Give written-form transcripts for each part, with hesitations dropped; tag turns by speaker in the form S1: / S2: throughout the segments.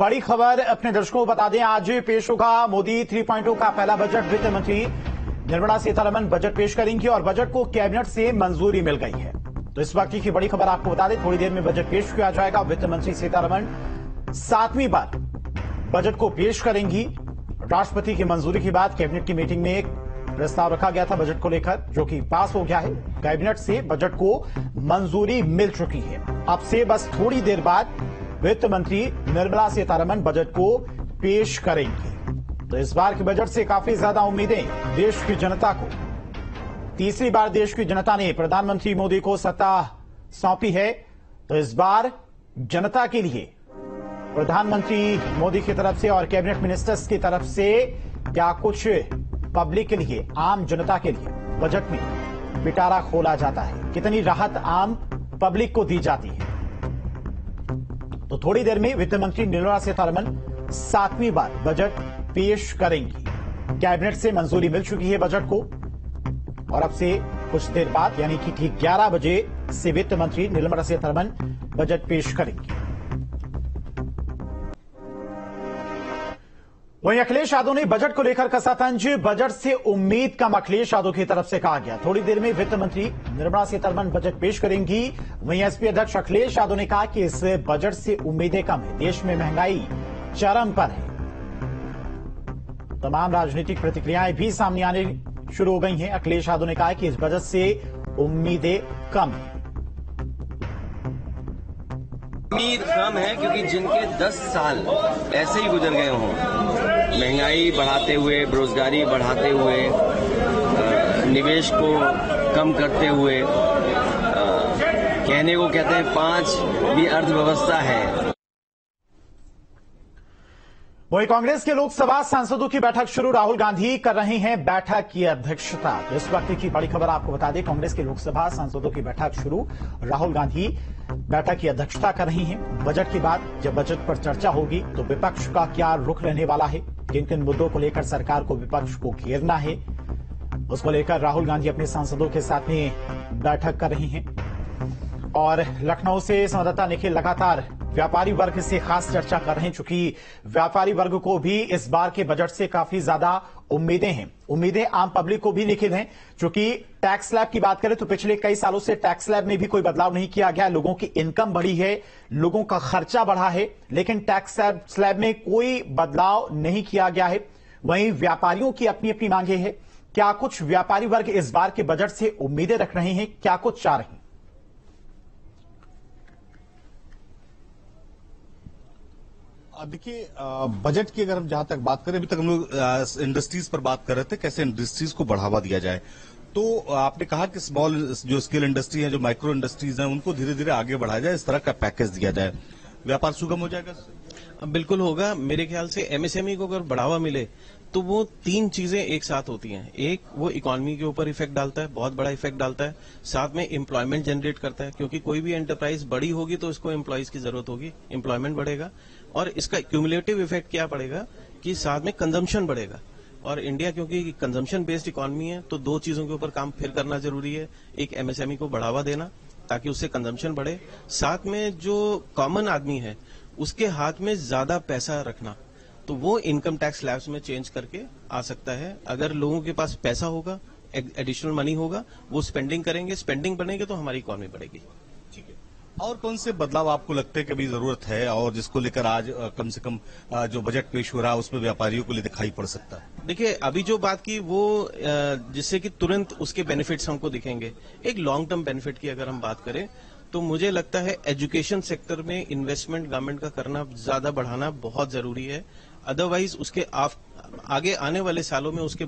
S1: बड़ी खबर अपने दर्शकों को बता दें, आज पेश होगा मोदी 3.0 का पहला बजट। वित्त मंत्री निर्मला सीतारमण बजट पेश करेंगी और बजट को कैबिनेट से मंजूरी मिल गई है। तो इस वक्त की बड़ी खबर आपको बता दें, थोड़ी देर में बजट पेश किया जाएगा। वित्त मंत्री सीतारमण 7वीं बार बजट को पेश करेंगी। राष्ट्रपति की मंजूरी के बाद कैबिनेट की मीटिंग में एक प्रस्ताव रखा गया था बजट को लेकर, जो कि पास हो गया है। कैबिनेट से बजट को मंजूरी मिल चुकी है। अब से बस थोड़ी देर बाद वित्त मंत्री निर्मला सीतारमण बजट को पेश करेंगी। तो इस बार के बजट से काफी ज्यादा उम्मीदें देश की जनता को। तीसरी बार देश की जनता ने प्रधानमंत्री मोदी को सत्ता सौंपी है। तो इस बार जनता के लिए प्रधानमंत्री मोदी की तरफ से और कैबिनेट मिनिस्टर्स की तरफ से क्या कुछ पब्लिक के लिए, आम जनता के लिए बजट में पिटारा खोला जाता है, कितनी राहत आम पब्लिक को दी जाती है। तो थोड़ी देर में वित्त मंत्री निर्मला सीतारमण 7वीं बार बजट पेश करेंगी। कैबिनेट से मंजूरी मिल चुकी है बजट को और अब से कुछ देर बाद यानी कि ठीक 11 बजे से वित्त मंत्री निर्मला सीतारमण बजट पेश करेंगी। वहीं अखिलेश यादव ने बजट को लेकर कसा तंज। बजट से उम्मीद कम अखिलेश यादव की तरफ से कहा गया। थोड़ी देर में वित्त मंत्री निर्मला सीतारमण बजट पेश करेंगी। वहीं एसपी अध्यक्ष अखिलेश यादव ने कहा कि इस बजट से उम्मीदें कम है, देश में महंगाई चरम पर है। तमाम राजनीतिक प्रतिक्रियाएं भी सामने आने शुरू हो गई हैं। अखिलेश यादव ने कहा कि इस बजट से उम्मीदें कम है।
S2: उम्मीद कम है क्योंकि जिनके 10 साल ऐसे ही गुजर गए हों, महंगाई बढ़ाते हुए, बेरोजगारी बढ़ाते हुए, निवेश को कम करते हुए, कहने को कहते हैं 5 भी अर्थव्यवस्था है।
S1: वहीं कांग्रेस के लोकसभा सांसदों की बैठक शुरू। राहुल गांधी कर रहे हैं बैठक की अध्यक्षता। तो इस वक्त की बड़ी खबर आपको बता दें, कांग्रेस के लोकसभा सांसदों की बैठक शुरू। राहुल गांधी बैठक की अध्यक्षता कर रही हैं। बजट के बाद जब बजट पर चर्चा होगी तो विपक्ष का क्या रुख रहने वाला है, किन किन मुद्दों को लेकर सरकार को विपक्ष को घेरना है, उसको लेकर राहुल गांधी अपने सांसदों के साथ में बैठक कर रही हैं। और लखनऊ से संवाददाता निखिल लगातार व्यापारी वर्ग से खास चर्चा कर रहे हैं, चूंकि व्यापारी वर्ग को भी इस बार के बजट से काफी ज्यादा उम्मीदें हैं। उम्मीदें आम पब्लिक को भी निखिल हैं, चूंकि टैक्स स्लैब की बात करें तो पिछले कई सालों से टैक्स स्लैब में भी कोई बदलाव नहीं किया गया। लोगों की इनकम बढ़ी है, लोगों का खर्चा बढ़ा है, लेकिन टैक्स स्लैब में कोई बदलाव नहीं किया गया है। वहीं व्यापारियों की अपनी अपनी मांगे हैं। क्या कुछ व्यापारी वर्ग इस बार के बजट से उम्मीदें रख रहे हैं, क्या कुछ चाह रहे हैं?
S3: देखिए, बजट की अगर हम जहां तक बात करें, अभी तक हम लोग इंडस्ट्रीज पर बात कर रहे थे, कैसे इंडस्ट्रीज को बढ़ावा दिया जाए। तो आपने कहा कि स्मॉल जो स्केल इंडस्ट्री है, जो माइक्रो इंडस्ट्रीज हैं, उनको धीरे धीरे आगे बढ़ाया जाए, इस तरह का पैकेज दिया जाए, व्यापार सुगम हो जाएगा।
S4: बिल्कुल होगा। मेरे ख्याल से एमएसएमई को अगर बढ़ावा मिले तो वो 3 चीजें एक साथ होती हैं। एक, वो इकोनॉमी के ऊपर इफेक्ट डालता है, बहुत बड़ा इफेक्ट डालता है। साथ में एम्प्लॉयमेंट जनरेट करता है, क्योंकि कोई भी एंटरप्राइज बड़ी होगी तो उसको एम्प्लॉयज की जरूरत होगी, एम्प्लॉयमेंट बढ़ेगा। और इसका क्यूमुलेटिव इफेक्ट क्या पड़ेगा कि साथ में कंजम्पशन बढ़ेगा। और इंडिया क्योंकि कंजम्पशन बेस्ड इकोनॉमी है, तो 2 चीजों के ऊपर काम फिर करना जरूरी है। एक, एमएसएमई को बढ़ावा देना ताकि उससे कंजम्पशन बढ़े। साथ में जो कॉमन आदमी है उसके हाथ में ज्यादा पैसा रखना, तो वो इनकम टैक्स स्लैब्स में चेंज करके आ सकता है। अगर लोगों के पास पैसा होगा, एडिशनल मनी होगा, वो स्पेंडिंग करेंगे, स्पेंडिंग बढ़ेगी तो हमारी इकोनॉमी बढ़ेगी।
S3: ठीक है। और कौन से बदलाव आपको लगते हैं कि अभी जरूरत है और जिसको लेकर आज कम से कम जो बजट पेश हो रहा है उसमें व्यापारियों को लिए दिखाई पड़ सकता है?
S4: देखिए, अभी जो बात की वो जिससे कि तुरंत उसके बेनिफिट्स हमको दिखेंगे। एक लॉन्ग टर्म बेनिफिट की अगर हम बात करें तो मुझे लगता है एजुकेशन सेक्टर में इन्वेस्टमेंट गवर्नमेंट का करना ज्यादा बढ़ाना बहुत जरूरी है। अदरवाइज उसके आगे आने वाले सालों में उसके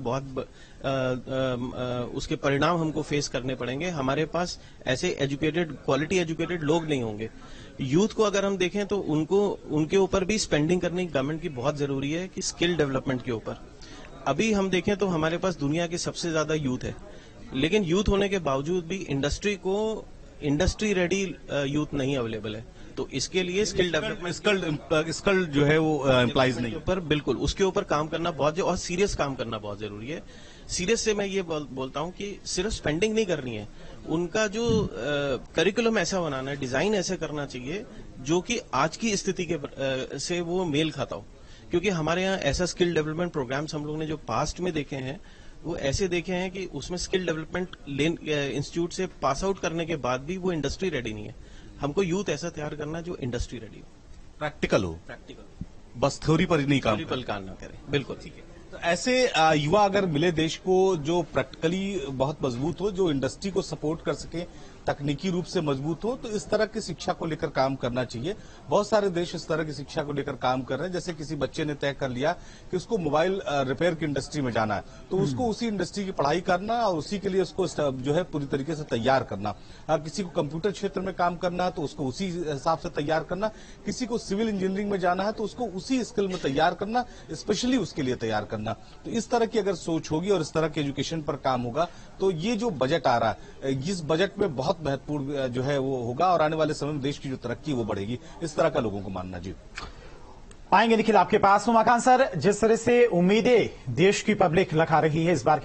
S4: उसके परिणाम हमको फेस करने पड़ेंगे। हमारे पास ऐसे एजुकेटेड, क्वालिटी एजुकेटेड लोग नहीं होंगे। यूथ को अगर हम देखें तो उनके ऊपर भी स्पेंडिंग करनी गवर्नमेंट की बहुत जरूरी है, कि स्किल डेवलपमेंट के ऊपर। अभी हम देखें तो हमारे पास दुनिया के सबसे ज्यादा यूथ है, लेकिन यूथ होने के बावजूद भी इंडस्ट्री रेडी यूथ नहीं अवेलेबल है। तो इसके लिए स्किल डेवलपमेंट,
S3: स्किल जो है वो एम्प्लॉइज नहीं
S4: पर बिल्कुल उसके ऊपर काम करना बहुत और सीरियस काम करना बहुत जरूरी है। सीरियस से मैं ये बोलता हूँ कि सिर्फ स्पेंडिंग नहीं करनी है, उनका जो करिकुलम ऐसा बनाना है, डिजाइन ऐसे करना चाहिए जो कि आज की स्थिति के से वो मेल खाता हो। क्योंकि हमारे यहाँ ऐसा स्किल डेवलपमेंट प्रोग्राम्स हम लोगों ने जो पास्ट में देखे हैं वो ऐसे देखे हैं कि उसमें स्किल डेवलपमेंट इंस्टीट्यूट से पास आउट करने के बाद भी वो इंडस्ट्री रेडी नहीं है। हमको यूथ ऐसा तैयार करना जो इंडस्ट्री रेडी हो,
S3: प्रैक्टिकल हो,
S4: प्रैक्टिकल,
S3: बस थ्योरी पर ही नहीं काम
S4: पल काम ना करे। बिल्कुल ठीक है।
S3: तो ऐसे युवा अगर मिले देश को जो प्रैक्टिकली बहुत मजबूत हो, जो इंडस्ट्री को सपोर्ट कर सके, तकनीकी रूप से मजबूत हो, तो इस तरह की शिक्षा को लेकर काम करना चाहिए। बहुत सारे देश इस तरह की शिक्षा को लेकर काम कर रहे हैं। जैसे किसी बच्चे ने तय कर लिया कि उसको मोबाइल रिपेयर की इंडस्ट्री में जाना है, तो उसको उसी इंडस्ट्री की पढ़ाई करना और उसी के लिए उसको जो है पूरी तरीके से तैयार करना। किसी को कंप्यूटर क्षेत्र में काम करना है तो उसको उसी हिसाब से तैयार करना, किसी को सिविल इंजीनियरिंग में जाना है तो उसको उसी स्किल में तैयार करना, स्पेशली उसके लिए तैयार करना। तो इस तरह की अगर सोच होगी और इस तरह के एजुकेशन पर काम होगा तो ये जो बजट आ रहा है, इस बजट में बहुत महत्वपूर्ण जो है वो होगा और आने वाले समय में देश की जो तरक्की वो बढ़ेगी। इस तरह का लोगों को मानना। जी
S1: आएंगे निखिल आपके पास। उमाकांत सर, जिस तरह से उम्मीदें देश की पब्लिक लगा रही है इस बार के